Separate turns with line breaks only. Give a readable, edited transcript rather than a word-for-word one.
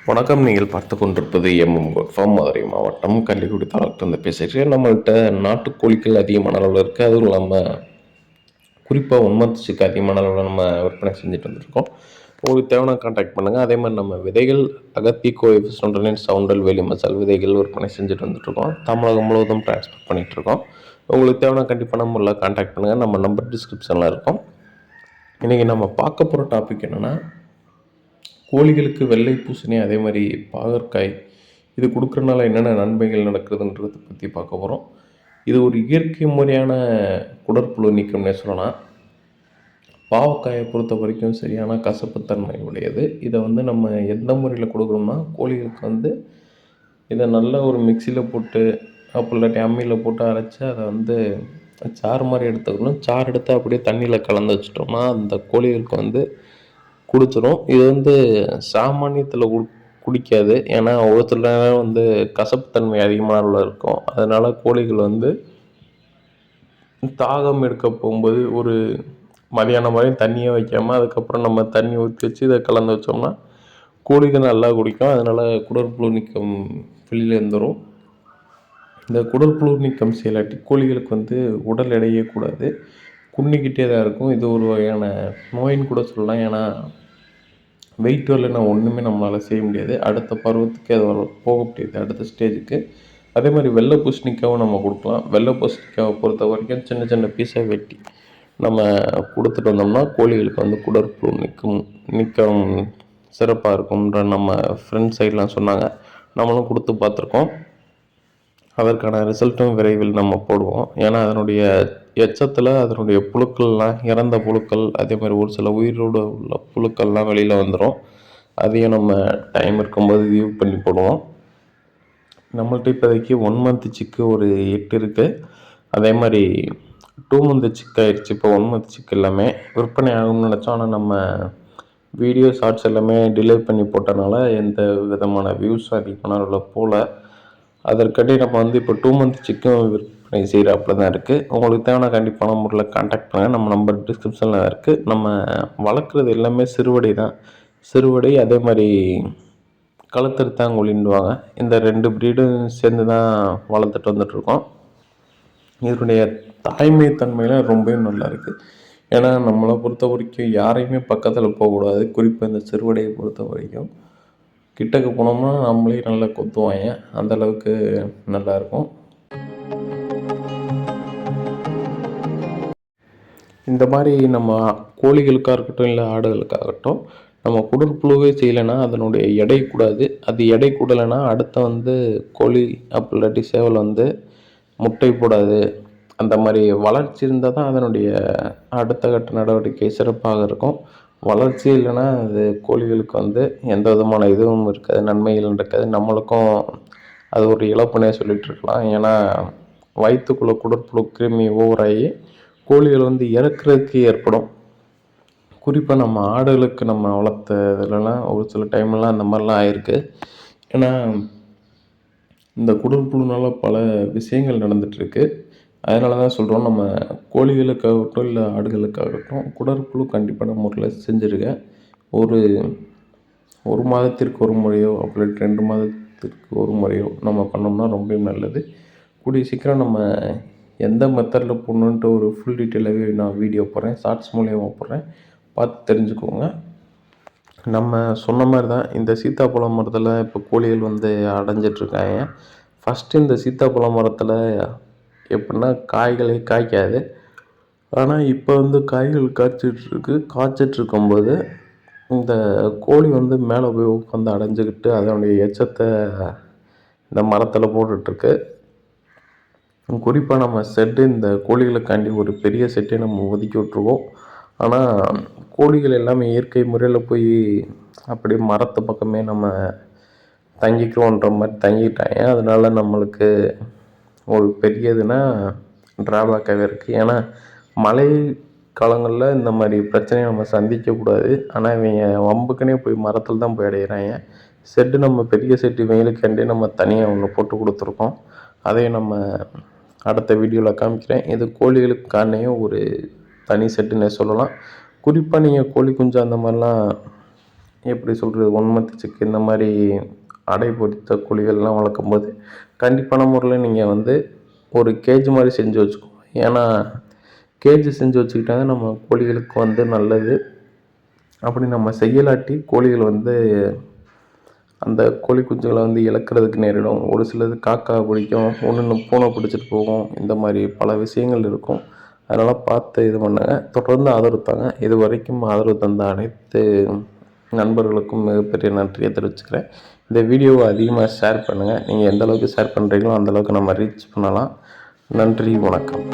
வணக்கம். நீங்கள் பார்த்து கொண்டிருப்பது எம்எம் ஃபார்ம் மதுரை மாவட்டம் கள்ளிக்குடி தாலுக்கிலிருந்து பேசுகிறேன். நம்மள்கிட்ட நாட்டுக்கோழிகள் அதிகமான அளவில் இருக்குது. அதுவும் இல்லாமல் குறிப்பாக உண்மத்துக்கு அதிகமான அளவில் நம்ம விற்பனை செஞ்சுட்டு வந்துருக்கோம். உங்களுக்கு தேவையான கான்டாக்ட் பண்ணுங்கள். அதே மாதிரி நம்ம விதைகள் அகத்தி கோயில் சொன்றனின் சவுண்டல் வேலி மசால் விதைகள் விற்பனை செஞ்சுட்டு வந்துட்டுருக்கோம். தமிழகம் முழுவதும் டிரான்ஸ்போர்ட் பண்ணிகிட்ருக்கோம். உங்களுக்கு தேவையான கண்டிப்பாக நம்மள கான்டாக்ட் பண்ணுங்கள். நம்ம நம்பர் டிஸ்கிரிப்ஷனில் இருக்கும். இன்றைக்கி நம்ம பார்க்க போகிற டாபிக் என்னென்னா, கோழிகளுக்கு வெள்ளை பூசணி அதே மாதிரி பாகற்காய் இது கொடுக்குறனால என்னென்ன நன்மைகள் நடக்குதுன்றதை பற்றி பார்க்க போகிறோம். இது ஒரு இயற்கை முறையான குடற்புழு நீக்கம்னே சொல்லலாம். பாவக்காயை பொறுத்த வரைக்கும் சரியான கசப்புத்தன்மை உடையது. இதை நம்ம எந்த முறையில் கொடுக்குறோம்னா, கோழிகளுக்கு இதை நல்லா ஒரு மிக்சியில் போட்டு அப்படி இல்லாட்டி அம்மியில் போட்டு அரைச்சி அதை சாறு மாதிரி எடுத்துக்கணும். சாறு எடுத்து அப்படியே தண்ணியில் கலந்து வச்சிட்டோம்னா அந்த கோழிகளுக்கு குடிச்சிடும். இது சாமானியத்தில் குடிக்காது. ஏன்னா ஒரு சில நேரம் கசப்புத்தன்மை அதிகமான அளவில் இருக்கும். அதனால் கோழிகள் தாகம் எடுக்க போகும்போது ஒரு மதியானம் வரையும் தண்ணியே வைக்காமல் அதுக்கப்புறம் நம்ம தண்ணி ஊற்றி வச்சு இதை கலந்து வச்சோம்னா கோழிகள் நல்லா குடிக்கும். அதனால் குடற்புழு நீக்கம் வெளியில் வந்துடும். இந்த குடற்புழு நீக்கம் செய்யலாட்டி கோழிகளுக்கு உடல் எடையே கூடாது, குன்னிக்கிட்டே தான் இருக்கும். இது ஒரு வகையான நோயின்னு கூட சொல்லலாம். ஏன்னா வெயிட் வரலைன்னா ஒன்றுமே நம்மளால் செய்ய முடியாது. அடுத்த பருவத்துக்கு அது போக முடியாது, அடுத்த ஸ்டேஜுக்கு. அதே மாதிரி வெள்ளை பூசணிக்காவும் நம்ம கொடுக்கலாம். வெள்ளை பூசணிக்காவை பொறுத்த வரைக்கும் சின்ன சின்ன பீஸாக வெட்டி நம்ம கொடுத்துட்டு வந்தோம்னா கோழிகளுக்கு குடற்புழு நீக்கம் சிறப்பாக இருக்கும்ன்ற நம்ம ஃப்ரெண்ட்ஸ் சைட்லாம் சொன்னாங்க. நம்மளும் கொடுத்து பார்த்துருக்கோம். அதற்கான ரிசல்ட்டும் விரைவில் நம்ம போடுவோம். ஏன்னா அதனுடைய எச்சத்தில் அதனுடைய புழுக்கள்லாம், இறந்த புழுக்கள், அதே மாதிரி ஒரு சில உயிரோடு உள்ள புழுக்கள்லாம் வெளியில் வந்துடும். அதையும் நம்ம டைம் இருக்கும்போது வியூ பண்ணி போடுவோம். நம்மள்ட்ட இப்போதைக்கு 1 மந்த் சிக்கு ஒரு 8 இருக்குது. அதே மாதிரி 2 மந்த் சிக்கு ஆயிடுச்சு. இப்போ 1 மந்த் சிக்கு எல்லாமே விற்பனை ஆகும்னு நினச்சோம். ஆனால் நம்ம வீடியோ ஷார்ட்ஸ் எல்லாமே டிலே பண்ணி போட்டனால எந்த விதமான வியூஸும் அதிகமான அளவில் போகல. அதற்காட்டி நம்ம இப்போ 2 மந்த் சிக்கும் விற்பனை செய்கிறாப்புல தான் இருக்குது. உங்களுக்கு தேவையான கண்டிப்பான முறையில் கான்டாக்ட் பண்ணுங்கள். நம்ம நம்பர் டிஸ்கிரிப்ஷனில் இருக்குது. நம்ம வளர்க்குறது எல்லாமே சிறுவடை தான். சிறுவடை அதே மாதிரி கழுத்தறுத்தாங்கோழின்னுவாங்க. இந்த 2 ப்ரீடும் சேர்ந்து தான் வளர்த்துட்டு வந்துட்ருக்கோம். இதனுடைய தாய்மை தன்மையெலாம் ரொம்பவே நல்லா இருக்குது. ஏன்னா நம்மளை பொறுத்த வரைக்கும் யாரையுமே பக்கத்தில் போகக்கூடாது. குறிப்பாக இந்த சிறுவடையை பொறுத்த வரைக்கும் கிட்டக்கு போனோம்னா நம்மளே நல்லா கொத்துவாங்க. அந்தளவுக்கு நல்லாயிருக்கும். இந்த மாதிரி நம்ம கோழிகளுக்காக இருக்கட்டும், இல்லை ஆடுகளுக்காகட்டும், நம்ம குடற்புழுவே செய்யலைன்னா அதனுடைய எடை கூடாது. அது எடை கூடலைன்னா அடுத்த கோழி அப்படி இல்லாட்டி சேவல் முட்டை போடாது. அந்த மாதிரி வளர்ச்சி இருந்தால் தான் அதனுடைய அடுத்த கட்ட நடவடிக்கை சிறப்பாக இருக்கும். வளர்ச்சி இல்லைன்னா அது கோழிகளுக்கு எந்த விதமான இதுவும் இருக்காது, நன்மைகள் இருக்காது. நம்மளுக்கும் அது ஒரு இழப்புனே சொல்லிகிட்டு இருக்கலாம். ஏன்னா வயிற்றுக்குள்ளே குடற்புழு கிருமி ஓவராகி கோழிகள் இறக்குறதுக்கு ஏற்படும். குறிப்பாக நம்ம ஆடுகளுக்கு நம்ம வளர்த்த இதுலலாம் ஒரு சில டைம்லாம் அந்த மாதிரிலாம் ஆயிருக்கு. ஏன்னா இந்த குடற்புழுனால பல விஷயங்கள் நடந்துகிட்ருக்கு. அதனால தான் சொல்கிறோம், நம்ம கோழிகளுக்காகட்டும் இல்லை ஆடுகளுக்காகட்டும் குடற்புழு கண்டிப்பான முறையில் செஞ்சுருங்க. ஒரு மாதத்திற்கு ஒரு முறையோ அப்படி 2 மாதத்திற்கு ஒரு முறையோ நம்ம பண்ணோம்னா ரொம்ப நல்லது. கூடிய சீக்கிரம் நம்ம எந்த மெத்தடில் போடணுன்ட்டு ஒரு ஃபுல் டீட்டெயிலாகவே நான் வீடியோ போடுறேன், ஷார்ட்ஸ் மூலியமாக போடுறேன், பார்த்து தெரிஞ்சுக்கோங்க. நம்ம சொன்ன மாதிரி தான் இந்த சீத்தாப்பழம் மரத்தில் இப்போ கோழிகள் அடைஞ்சிட்ருக்காங்க. ஃபஸ்ட்டு இந்த சீத்தாப்பழம் மரத்தில் எப்படின்னா காய்களே காய்க்காது. ஆனால் இப்போ காய்கள் காய்ச்சிட்ருக்கும்போது இந்த கோழி மேலே போய் உட்காந்து அடைஞ்சிக்கிட்டு அதனுடைய எச்சத்தை இந்த மரத்தில் போட்டுட்ருக்கு. குறிப்பாக நம்ம இந்த கோழிகளுக்காண்டி ஒரு பெரிய செட்டை நம்ம ஒதுக்கி விட்ருவோம். ஆனால் கோழிகள் எல்லாமே இயற்கை முறையில் போய் அப்படியே மரத்து பக்கமே நம்ம தங்கிக்கிறோன்ற மாதிரி தங்கிட்டாங்க. அதனால நம்மளுக்கு ஒரு பெரிய ட்ராபேக்காகவே இருக்குது. ஏன்னா மழை காலங்களில் இந்த மாதிரி பிரச்சனையை நம்ம சந்திக்கக்கூடாது. ஆனால் இவங்க வம்புக்குனே போய் மரத்தில் தான் போய் அடையிறாங்க. நம்ம பெரிய செட்டு இவங்களுக்காண்டி நம்ம தனியாக ஒன்று போட்டு கொடுத்துருக்கோம். அதையும் நம்ம அடுத்த வீடியோவில் காமிக்கிறேன். இது கோழிகளுக்கானே ஒரு தனி செட்டுன்னே சொல்லலாம். குறிப்பாக நீங்கள் கோழி குஞ்சு அந்த மாதிரிலாம் எப்படி சொல்கிறது, ஒன்மத்தி சிக்கு இந்த மாதிரி அடை பொறித்த கோழிகள்லாம் வளர்க்கும்போது கண்டிப்பான முறையில் நீங்கள் வந்து ஒரு கேஜ் மாதிரி செஞ்சு வச்சுக்கோங்க. ஏன்னா கேஜ் செஞ்சு வச்சுக்கிட்டா நம்ம கோழிகளுக்கு வந்து நல்லது. அப்படி நம்ம செய்யலாட்டி கோழிகள் வந்து அந்த கோழி குஞ்சுகளை வந்து இழக்கிறதுக்கு நேரிடும். ஒரு சிலது காக்கா பிடிக்கும், ஒன்று பூனை பிடிச்சிட்டு போகும். இந்த மாதிரி பல விஷயங்கள் இருக்கும். அதனால் பார்த்து இது பண்ணுங்க. தொடர்ந்து ஆதரவு தாங்க. இது வரைக்கும் ஆதரவு தந்த அனைத்து நண்பர்களுக்கும் மிகப்பெரிய நன்றியை தெரிவிச்சுக்கிறேன். இந்த வீடியோவை அதிகமாக ஷேர் பண்ணுங்கள். நீங்கள் எந்த அளவுக்கு ஷேர் பண்ணுறீங்களோ அந்தளவுக்கு நம்ம ரீச் பண்ணலாம். நன்றி, வணக்கம்.